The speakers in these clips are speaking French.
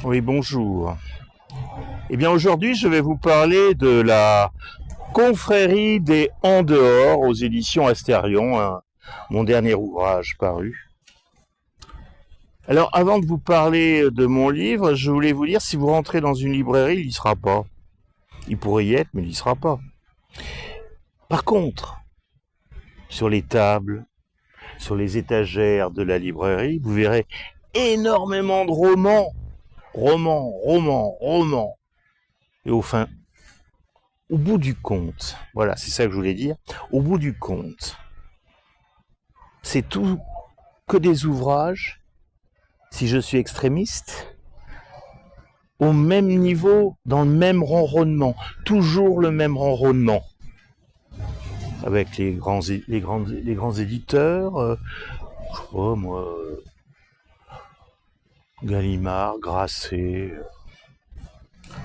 Oui, bonjour. Eh bien, aujourd'hui, je vais vous parler de la confrérie des En dehors aux éditions Astérion, mon dernier ouvrage paru. Alors, avant de vous parler de mon livre, je voulais vous dire, si vous rentrez dans une librairie, il n'y sera pas. Il pourrait y être, mais il n'y sera pas. Par contre, sur les tables, sur les étagères de la librairie, vous verrez énormément de romans. Romans. Et au bout du compte, voilà, c'est ça que je voulais dire, au bout du compte, c'est tout que des ouvrages, si je suis extrémiste, au même niveau, dans le même ronronnement, toujours le même ronronnement, avec les grands éditeurs, je sais pas moi, Gallimard, Grasset,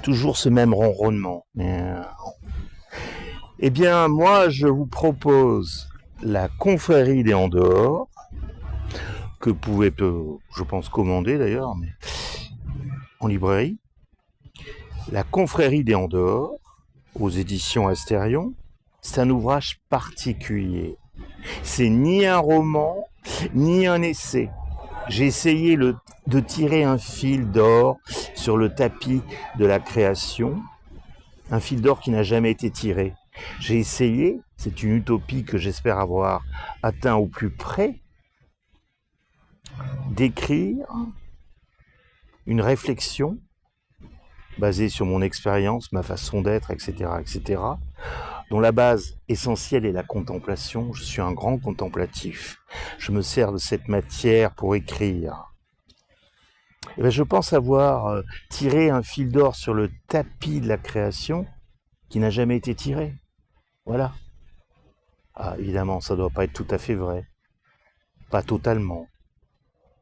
toujours ce même ronronnement. Eh bien, moi, je vous propose la confrérie des En dehors, que vous pouvez, je pense, commander d'ailleurs, mais en librairie. La confrérie des En dehors, aux éditions Astérion, c'est un ouvrage particulier. C'est ni un roman, ni un essai. J'ai essayé de tirer un fil d'or sur le tapis de la création, un fil d'or qui n'a jamais été tiré. J'ai essayé, c'est une utopie que j'espère avoir atteint au plus près, d'écrire une réflexion basée sur mon expérience, ma façon d'être, etc., dont la base essentielle est la contemplation. Je suis un grand contemplatif. Je me sers de cette matière pour écrire. Et bien, je pense avoir tiré un fil d'or sur le tapis de la création qui n'a jamais été tiré. Voilà. Ah, évidemment, ça ne doit pas être tout à fait vrai. Pas totalement.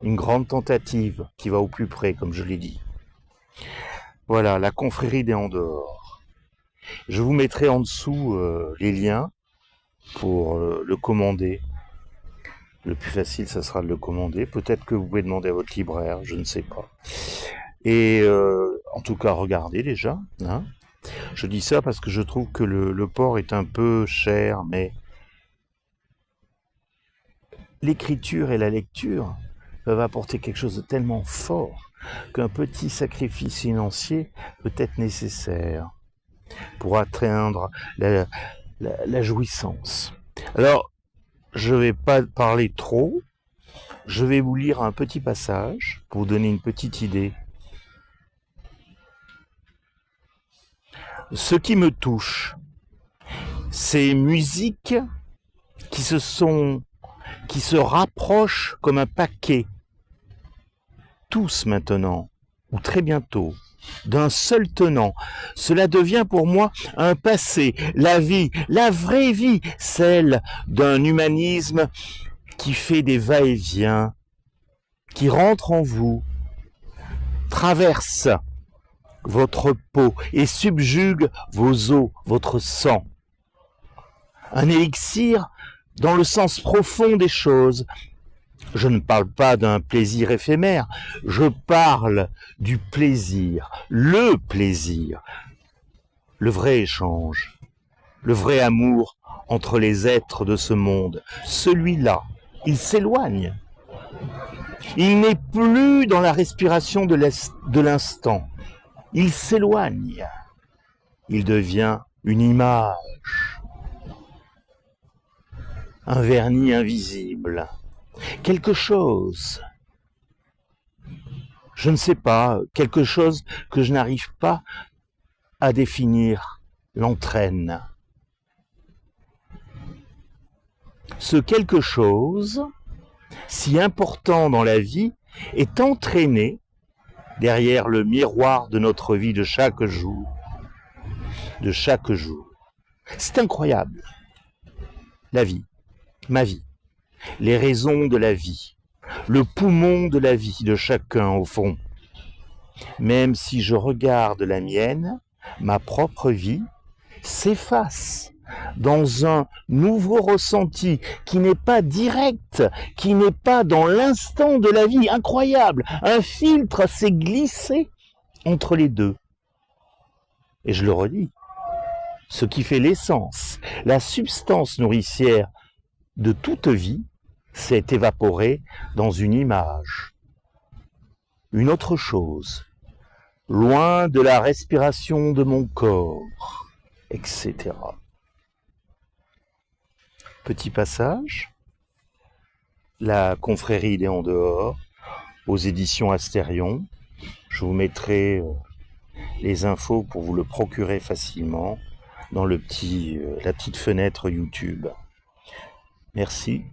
Une grande tentative qui va au plus près, comme je l'ai dit. Voilà, la confrérie des En dehors. Je vous mettrai en dessous les liens pour le commander. Le plus facile, ça sera de le commander. Peut-être que vous pouvez demander à votre libraire, je ne sais pas. Et en tout cas, regardez déjà. Hein. Je dis ça parce que je trouve que le port est un peu cher, mais l'écriture et la lecture peuvent apporter quelque chose de tellement fort qu'un petit sacrifice financier peut être nécessaire pour atteindre la jouissance. Alors, je ne vais pas parler trop, je vais vous lire un petit passage pour vous donner une petite idée. Ce qui me touche, ces musiques qui se rapprochent comme un paquet, tous maintenant, ou très bientôt, d'un seul tenant. Cela devient pour moi un passé, la vie, la vraie vie, celle d'un humanisme qui fait des va-et-vient, qui rentre en vous, traverse votre peau et subjugue vos os, votre sang. Un élixir dans le sens profond des choses. Je ne parle pas d'un plaisir éphémère, je parle du plaisir, le vrai échange, le vrai amour entre les êtres de ce monde. Celui-là, il s'éloigne. Il n'est plus dans la respiration de l'instant. Il s'éloigne. Il devient une image, un vernis invisible. Quelque chose, je ne sais pas, quelque chose que je n'arrive pas à définir, l'entraîne. Ce quelque chose, si important dans la vie, est entraîné derrière le miroir de notre vie de chaque jour. De chaque jour. C'est incroyable. La vie, ma vie, les raisons de la vie, le poumon de la vie de chacun au fond. Même si je regarde la mienne, ma propre vie s'efface dans un nouveau ressenti qui n'est pas direct, qui n'est pas dans l'instant de la vie. Incroyable! Un filtre s'est glissé entre les deux. Et je le redis, ce qui fait l'essence, la substance nourricière de toute vie, s'est évaporé dans une image, une autre chose, loin de la respiration de mon corps, etc. Petit passage, la confrérie des En dehors, aux éditions Astérion. Je vous mettrai les infos pour vous le procurer facilement dans la petite fenêtre YouTube. Merci.